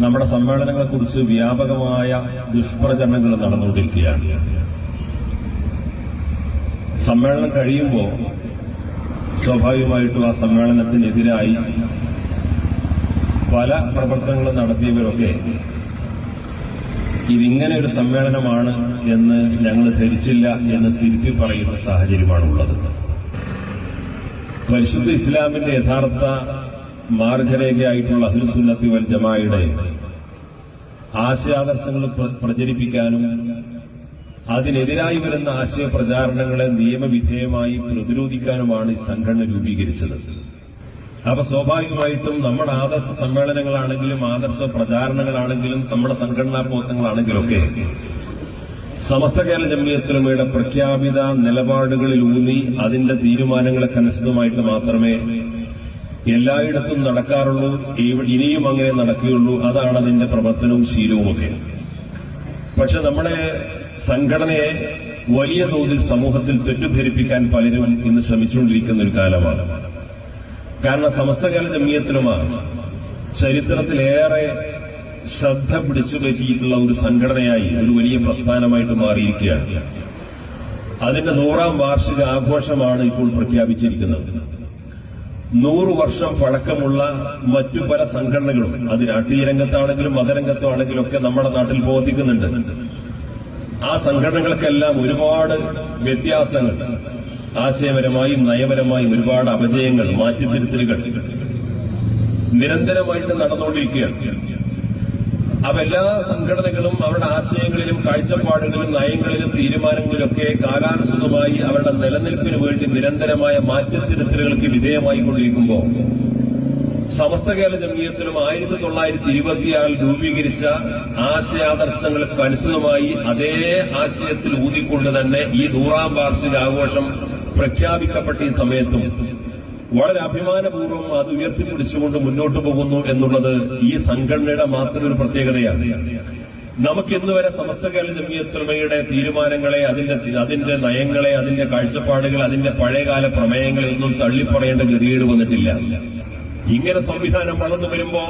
നമ്മുടെ സമ്മേളനങ്ങളെക്കുറിച്ച് വ്യാപകമായ ദുഷ്പ്രചരണങ്ങൾ നടന്നുകൊണ്ടിരിക്കുകയാണ്. സമ്മേളനം കഴിയുമ്പോൾ സ്വാഭാവികമായിട്ടും ആ സമ്മേളനത്തിനെതിരായി പല പ്രവർത്തനങ്ങളും നടത്തിയവരൊക്കെ ഇതിങ്ങനെ ഒരു സമ്മേളനമാണ് എന്ന് ഞങ്ങൾ ധരിച്ചില്ല എന്ന് തിരുത്തി പറയുന്ന സാഹചര്യമാണുള്ളത്. പരിശുദ്ധ ഇസ്ലാമിന്റെ യഥാർത്ഥ മാർഗരേഖയായിട്ടുള്ള അഹ്ലുസുന്നത്തി വൽ ജമാഅയുടെ ആശയാദർശങ്ങൾ പ്രചരിപ്പിക്കാനും അതിനെതിരായി വരുന്ന ആശയ പ്രചാരണങ്ങളെ നിയമവിധേയമായി പ്രതിരോധിക്കാനുമാണ് ഈ സംഘടന രൂപീകരിച്ചത്. അപ്പൊ സ്വാഭാവികമായിട്ടും നമ്മുടെ ആദർശ സമ്മേളനങ്ങളാണെങ്കിലും ആദർശ പ്രചാരണങ്ങളാണെങ്കിലും നമ്മുടെ സംഘടനാ പ്രവർത്തനങ്ങളാണെങ്കിലൊക്കെ സമസ്ത കേരള ജംഇയ്യത്തുൽ ഉലമയുടെ പ്രഖ്യാപിത നിലപാടുകളിലൂന്നി അതിന്റെ തീരുമാനങ്ങൾക്കനുസൃതമായിട്ട് മാത്രമേ എല്ലായിടത്തും നടക്കാറുള്ളൂ, ഇനിയും അങ്ങനെ നടക്കുകയുള്ളൂ. അതാണ് അതിന്റെ പ്രവർത്തനവും ശീലവുമൊക്കെ. പക്ഷെ നമ്മുടെ സംഘടനയെ വലിയ തോതിൽ സമൂഹത്തിൽ തെറ്റിദ്ധരിപ്പിക്കാൻ പലരും ഇന്ന് ശ്രമിച്ചുകൊണ്ടിരിക്കുന്ന ഒരു കാലമാണ്. കാരണം സമസ്ത കേരള ജംഇയ്യത്തുൽ ഉലമ ചരിത്രത്തിലേറെ ശ്രദ്ധ പിടിച്ചു പറ്റിയിട്ടുള്ള ഒരു സംഘടനയായി ഒരു വലിയ പ്രസ്ഥാനമായിട്ട് മാറിയിരിക്കുകയാണ്. അതിന്റെ 100ാം വാർഷിക ആഘോഷമാണ് ഇപ്പോൾ പ്രഖ്യാപിച്ചിരിക്കുന്നത്. 100 വർഷം പഴക്കമുള്ള മറ്റു പല സംഘടനകളും അത് രാഷ്ട്രീയ രംഗത്താണെങ്കിലും മതരംഗത്താണെങ്കിലും ഒക്കെ നമ്മുടെ നാട്ടിൽ പ്രവർത്തിക്കുന്നുണ്ട്. ആ സംഘടനകൾക്കെല്ലാം ഒരുപാട് വ്യത്യാസങ്ങൾ, ആശയപരമായും നയപരമായും ഒരുപാട് അപജയങ്ങൾ, മാറ്റിത്തിരുത്തലുകൾ നിരന്തരമായിട്ട് നടന്നുകൊണ്ടിരിക്കുകയാണ്. അപ്പൊ എല്ലാ സംഘടനകളും അവരുടെ ആശയങ്ങളിലും കാഴ്ചപ്പാടുകളിലും നയങ്ങളിലും തീരുമാനങ്ങളിലൊക്കെ കാലാനുസൃതമായി അവരുടെ നിലനിൽപ്പിന് വേണ്ടി നിരന്തരമായ മാറ്റത്തിരുത്തലുകൾക്ക് വിധേയമായിക്കൊണ്ടിരിക്കുമ്പോൾ സമസ്ത കേരള ജംഇയ്യത്തുൽ ഉലമ 1926 രൂപീകരിച്ച ആശയാദർശങ്ങൾക്ക് അനുസൃതമായി അതേ ആശയത്തിൽ ഊന്നിക്കൊണ്ട് തന്നെ ഈ 100ാം വാർഷിക ആഘോഷം പ്രഖ്യാപിക്കപ്പെട്ട ഈ സമയത്തും വളരെ അഭിമാനപൂർവ്വം അത് ഉയർത്തിപ്പിടിച്ചുകൊണ്ട് മുന്നോട്ട് പോകുന്നു എന്നുള്ളത് ഈ സംഘടനയുടെ മാത്രം ഒരു പ്രത്യേകതയാണ്. നമുക്ക് ഇന്നുവരെ സമസ്ത കേരള ജംഇയ്യത്തുൽ ഉലമയുടെ തീരുമാനങ്ങളെ, അതിന്റെ നയങ്ങളെ, അതിന്റെ കാഴ്ചപ്പാടുകൾ, അതിന്റെ പഴയകാല പ്രമേയങ്ങളെ ഒന്നും തള്ളിപ്പറയേണ്ട ഗതികേട് വന്നിട്ടില്ല. ഇങ്ങനെ സംവിധാനം വളർന്നു വരുമ്പോ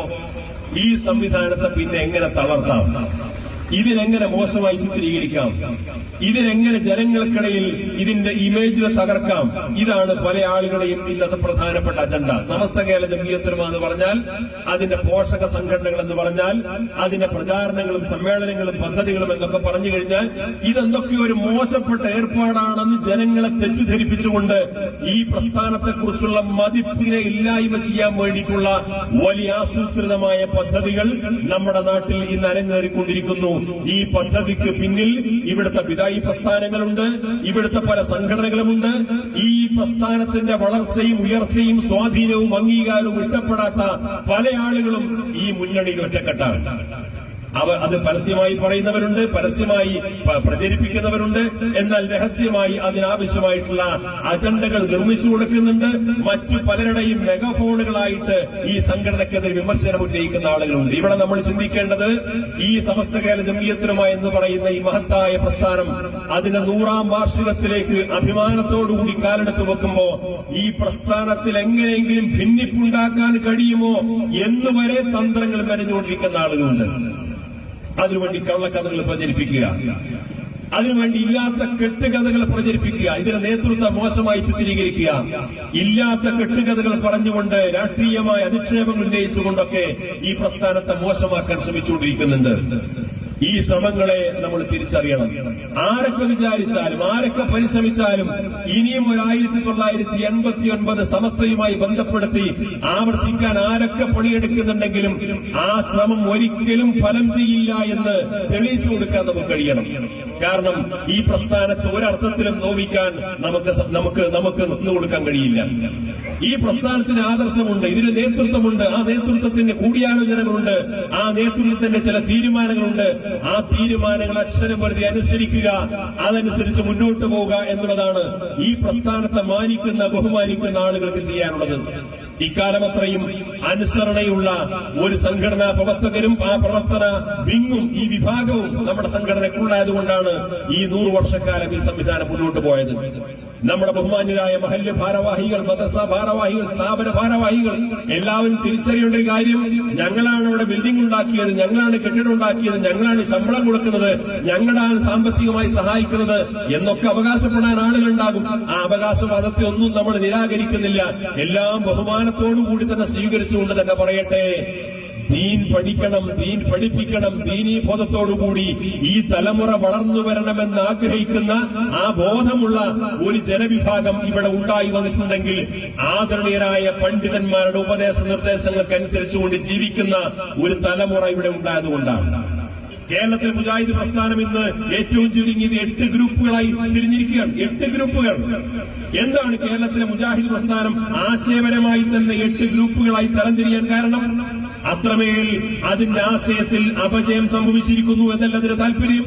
ഈ സംവിധാനത്തെ പിന്നെ എങ്ങനെ തളർത്താം, ഇതിനെങ്ങനെ മോശമായി ചിത്രീകരിക്കാം, ഇതിനെങ്ങനെ ജനങ്ങൾക്കിടയിൽ ഇതിന്റെ ഇമേജിനെ തകർക്കാം, ഇതാണ് പല ആളുകളെയും ഇന്നത്തെ പ്രധാനപ്പെട്ട അജണ്ട. സമസ്ത കേരള ജംഇയ്യത്തുൽ ഉലമ എന്ന് പറഞ്ഞാൽ, അതിന്റെ പോഷക സംഘടനകൾ എന്ന് പറഞ്ഞാൽ, അതിന്റെ പ്രചാരണങ്ങളും സമ്മേളനങ്ങളും പദ്ധതികളും എന്നൊക്കെ പറഞ്ഞു കഴിഞ്ഞാൽ ഇതെന്തൊക്കെ ഒരു മോശപ്പെട്ട ഏർപ്പാടാണെന്ന് ജനങ്ങളെ തെറ്റിദ്ധരിപ്പിച്ചുകൊണ്ട് ഈ പ്രസ്ഥാനത്തെക്കുറിച്ചുള്ള മതിപ്പിനെ ഇല്ലായ്മ ചെയ്യാൻ വേണ്ടിയിട്ടുള്ള വലിയ ആസൂത്രിതമായ പദ്ധതികൾ നമ്മുടെ നാട്ടിൽ ഇന്ന് അരങ്ങേറിക്കൊണ്ടിരിക്കുന്നു. ഈ പദ്ധതിക്ക് പിന്നിൽ ഇവിടുത്തെ വിദായി പ്രസ്ഥാനങ്ങളുണ്ട്, ഇവിടുത്തെ പല സംഘടനകളുമുണ്ട്. ഈ പ്രസ്ഥാനത്തിന്റെ വളർച്ചയും ഉയർച്ചയും സ്വാധീനവും അംഗീകാരവും ഇഷ്ടപ്പെടാത്ത പല ആളുകളും ഈ മുന്നണിയിൽ ഒറ്റക്കെട്ടാണ്. അത് പരസ്യമായി പറയുന്നവരുണ്ട്, പരസ്യമായി പ്രചരിപ്പിക്കുന്നവരുണ്ട്. എന്നാൽ രഹസ്യമായി അതിനാവശ്യമായിട്ടുള്ള അജണ്ടകൾ നിർമ്മിച്ചു കൊടുക്കുന്നുണ്ട്. മറ്റു പലരുടെയും മെഗാഫോണുകളായിട്ട് ഈ സംഘടനയ്ക്കെതിരെ വിമർശനം ഉന്നയിക്കുന്ന ആളുകളുണ്ട്. ഇവിടെ നമ്മൾ ചിന്തിക്കേണ്ടത്, ഈ സമസ്ത കേരള ജംഇയ്യത്തുൽ ഉലമ എന്ന് പറയുന്ന ഈ മഹത്തായ പ്രസ്ഥാനം അതിന്റെ 100ാം വാർഷികത്തിലേക്ക് അഭിമാനത്തോടുകൂടി കാലെടുത്ത് വെക്കുമ്പോ ഈ പ്രസ്ഥാനത്തിൽ എങ്ങനെയെങ്കിലും ഭിന്നിപ്പുണ്ടാക്കാൻ കഴിയുമോ എന്നുവരെ തന്ത്രങ്ങൾ മെനഞ്ഞുകൊണ്ടിരിക്കുന്ന ആളുകളുണ്ട്. അതിനുവേണ്ടി കള്ളക്കഥകൾ പ്രചരിപ്പിക്കുക, അതിനുവേണ്ടി ഇല്ലാത്ത കെട്ടുകഥകൾ പ്രചരിപ്പിക്കുക, ഇതിന്റെ നേതൃത്വം മോശമായി ചിത്രീകരിക്കുക, ഇല്ലാത്ത കെട്ടുകഥകൾ പറഞ്ഞുകൊണ്ട് രാഷ്ട്രീയമായ അധിക്ഷേപങ്ങൾ ഉന്നയിച്ചുകൊണ്ടൊക്കെ ഈ പ്രസ്ഥാനത്തെ മോശമാക്കാൻ ശ്രമിച്ചുകൊണ്ടിരിക്കുന്നുണ്ട്. ഈ ശ്രമങ്ങളെ നമ്മൾ തിരിച്ചറിയണം. ആരൊക്കെ വിചാരിച്ചാലും ആരൊക്കെ പരിശ്രമിച്ചാലും ഇനിയും ഒരു 1989 സമസ്തയുമായി ബന്ധപ്പെടുത്തി ആവർത്തിക്കാൻ ആരൊക്കെ പണിയെടുക്കുന്നുണ്ടെങ്കിലും ആ ശ്രമം ഒരിക്കലും ഫലം ചെയ്യില്ല എന്ന് തെളിയിച്ചു കൊടുക്കാൻ നമുക്ക് കഴിയണം. കാരണം ഈ പ്രസ്ഥാനത്ത് ഒരർത്ഥത്തിലും നോവിക്കാൻ നമുക്ക് നിന്നുകൊടുക്കാൻ കഴിയില്ല. ഈ പ്രസ്ഥാനത്തിന് ആദർശമുണ്ട്, ഇതിന് നേതൃത്വമുണ്ട്, ആ നേതൃത്വത്തിന്റെ കൂടിയാലോചനകളുണ്ട്, ആ നേതൃത്വത്തിന്റെ ചില തീരുമാനങ്ങളുണ്ട്. ആ തീരുമാനങ്ങൾ അക്ഷരം വെറുതെ അനുസരിക്കുക, അതനുസരിച്ച് മുന്നോട്ട് പോവുക എന്നുള്ളതാണ് ഈ പ്രസ്ഥാനത്തെ മാനിക്കുന്ന ബഹുമാനിക്കുന്ന ആളുകൾക്ക് ചെയ്യാനുള്ളത്. ഇക്കാലമത്രയും അനുസരണയുള്ള ഒരു സംഘടനാ പ്രവർത്തകരും ആ പ്രവർത്തന വിങ്ങും ഈ വിഭാഗവും നമ്മുടെ സംഘടനയ്ക്കുണ്ടായതുകൊണ്ടാണ് ഈ 100 വർഷക്കാലം ഈ സംവിധാനം മുന്നോട്ട് പോയത്. നമ്മുടെ ബഹുമാന്യരായ മഹല്ല് ഭാരവാഹികൾ, മദ്രസ ഭാരവാഹികൾ, സ്ഥാപന ഭാരവാഹികൾ എല്ലാവരും തിരിച്ചറിയേണ്ട ഒരു കാര്യം, ഞങ്ങളാണ് ഇവിടെ ബിൽഡിംഗ് ഉണ്ടാക്കിയത്, ഞങ്ങളാണ് കെട്ടിടം ഉണ്ടാക്കിയത്, ഞങ്ങളാണ് ശമ്പളം കൊടുക്കുന്നത്, ഞങ്ങളാണ് സാമ്പത്തികമായി സഹായിക്കുന്നത് എന്നൊക്കെ അവകാശപ്പെടാൻ ആളുകളുണ്ടാകും. ആ അവകാശവാദത്തെ ഒന്നും നമ്മൾ നിരാകരിക്കുന്നില്ല. എല്ലാം ബഹുമാനത്തോടുകൂടി തന്നെ സ്വീകരിച്ചുകൊണ്ട് തന്നെ പറയട്ടെ, ദീൻ പഠിക്കണം, ദീൻ പഠിപ്പിക്കണം, ദീനീ ബോധത്തോടുകൂടി ഈ തലമുറ വളർന്നു വരണമെന്ന് ആഗ്രഹിക്കുന്ന ആ ബോധമുള്ള ഒരു ജനവിഭാഗം ഇവിടെ ഉണ്ടായി വന്നിട്ടുണ്ടെങ്കിൽ ആദരണീയരായ പണ്ഡിതന്മാരുടെ ഉപദേശ നിർദ്ദേശങ്ങൾക്കനുസരിച്ചുകൊണ്ട് ജീവിക്കുന്ന ഒരു തലമുറ ഇവിടെ ഉണ്ടായതുകൊണ്ടാണ്. കേരളത്തിലെ മുജാഹിദ് പ്രസ്ഥാനം ഇന്ന് ഏറ്റവും ചുരുങ്ങിയത് 8 ഗ്രൂപ്പുകളായി തിരിഞ്ഞിരിക്കുകയാണ്. 8 ഗ്രൂപ്പുകൾ. എന്താണ് കേരളത്തിലെ മുജാഹിദ് പ്രസ്ഥാനം ആശയപരമായി തന്നെ 8 ഗ്രൂപ്പുകളായി തരംതിരിയാൻ കാരണം? അത്രമേൽ അതിന്റെ ആശയത്തിൽ അപജയം സംഭവിച്ചിരിക്കുന്നു എന്നല്ല അതിന്റെ താല്പര്യം.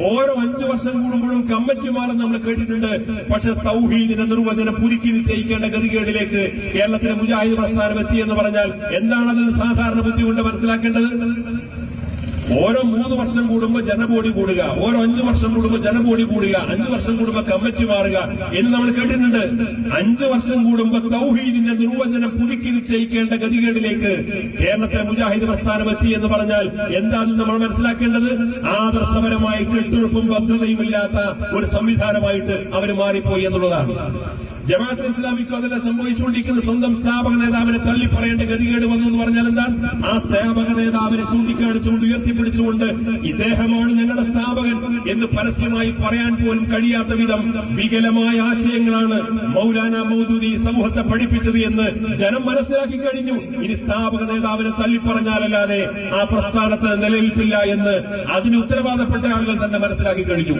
ഓരോ 5 വർഷം കൂടുമ്പോഴും കമ്മിറ്റിമാർ നമ്മൾ കേട്ടിട്ടുണ്ട്. പക്ഷെ തൗഹീദിന്റെ നിർവചനം പുതുക്കി നിശ്ചയിക്കേണ്ട ഗതികേടിലേക്ക് കേരളത്തിലെ മുജാഹിദ് പ്രസ്ഥാനം എത്തിയെന്ന് പറഞ്ഞാൽ എന്താണ് അതിന് സാധാരണ ബുദ്ധി കൊണ്ട് മനസ്സിലാക്കേണ്ടത്? ഓരോ 3 വർഷം കൂടുമ്പോൾ ജനബോഡി കൂടുക, ഓരോ 5 വർഷം കൂടുമ്പോൾ ജനബോഡി കൂടുക, 5 വർഷം കൂടുമ്പോൾ കമ്മിറ്റി മാറുക എന്ന് നമ്മൾ കേട്ടിട്ടുണ്ട്. 5 വർഷം കൂടുമ്പോൾ തൗഹീദിന്റെ നിർവചനം പുതുക്കി നിശ്ചയിക്കേണ്ട ഗതികേടിലേക്ക് കേരളത്തിലെ മുജാഹിദ് പ്രസ്ഥാനം എത്തി എന്ന് പറഞ്ഞാൽ എന്താണെന്ന് നമ്മൾ മനസ്സിലാക്കേണ്ടത്? ആദർശപരമായി കെട്ടുറപ്പും ഭദ്രതയും ഇല്ലാത്ത ഒരു സംവിധാനമായിട്ട് അവർ മാറിപ്പോയി എന്നുള്ളതാണ്. ജമാഅത്ത് ഇസ്ലാമിക്ക് അതിനെ സംഭവിച്ചുകൊണ്ടിരിക്കുന്ന സ്വന്തം സ്ഥാപക നേതാവിനെ തള്ളി പറയേണ്ട ഗതികേട് വന്നു എന്ന് പറഞ്ഞാൽ എന്താണ്? ആ സ്ഥാപക നേതാവിനെ ചൂണ്ടിക്കാണിച്ചുകൊണ്ട് ഉയർത്തിപ്പിടിച്ചുകൊണ്ട് ഇദ്ദേഹമാണ് ഞങ്ങളുടെ സ്ഥാപകൻ എന്ന് പരസ്യമായി പറയാൻ പോലും കഴിയാത്ത വിധം വികലമായ ആശയങ്ങളാണ് മൗലാന മൗദൂദി സമൂഹത്തെ പഠിപ്പിച്ചത് എന്ന് ജനം മനസ്സിലാക്കി കഴിഞ്ഞു. ഇനി സ്ഥാപക നേതാവിനെ തള്ളിപ്പറഞ്ഞാലല്ലാതെ ആ പ്രസ്ഥാനത്തിന് നിലനിൽപ്പില്ല എന്ന് അതിന് ഉത്തരവാദപ്പെട്ട ആളുകൾ തന്നെ മനസ്സിലാക്കി കഴിഞ്ഞു.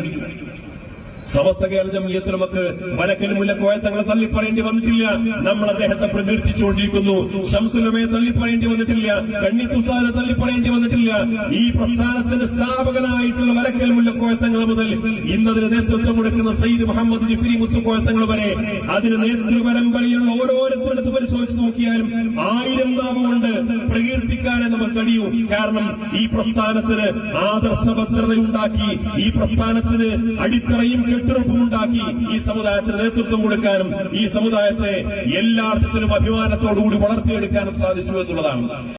സമസ്ത കേരള ജംഇയ്യത്തുലമക്ക് മലക്കൽ മുല്ലക്കോയത്തങ്ങളെ തള്ളിപ്പറയേണ്ടി വന്നിട്ടില്ല. നമ്മൾ അദ്ദേഹത്തെ പ്രകീർത്തിച്ചുകൊണ്ടിരിക്കുന്നു. ശംസുലമയെ തള്ളിപ്പറയേണ്ടി വന്നിട്ടില്ല. കണ്ണിത്തുസ്താദിനെ തള്ളിപ്പറയേണ്ടി വന്നിട്ടില്ല. ഈ പ്രസ്ഥാനത്തിന്റെ സ്ഥാപകനായിട്ടുള്ള മലക്കൽ മുല്ലക്കോയത്തങ്ങൾ മുതൽ ഇന്നതിന് നേതൃത്വം കൊടുക്കുന്ന സയ്യിദ് മുഹമ്മദ് ജിഫ്രി മുത്തുക്കോയത്തങ്ങൾ വരെ അതിന് നേതൃപരമ്പരയുള്ള ഓരോരുത്തരെടുത്ത് പരിശോധിച്ച് നോക്കിയാലും 1000 നാമം കൊണ്ട് പ്രകീർത്തിക്കാനേ നമുക്ക് കഴിയൂ. കാരണം ഈ പ്രസ്ഥാനത്തിന് ആദർശഭദ്രതയുണ്ടാക്കി, ഈ പ്രസ്ഥാനത്തിന് അടിത്തറയും കെട്ടുറപ്പുമുണ്ടാക്കി ഈ സമുദായത്തിന് നേതൃത്വം കൊടുക്കാനും ഈ സമുദായത്തെ എല്ലാ അർത്ഥത്തിലും അഭിമാനത്തോടുകൂടി വളർത്തിയെടുക്കാനും സാധിച്ചു എന്നുള്ളതാണ്.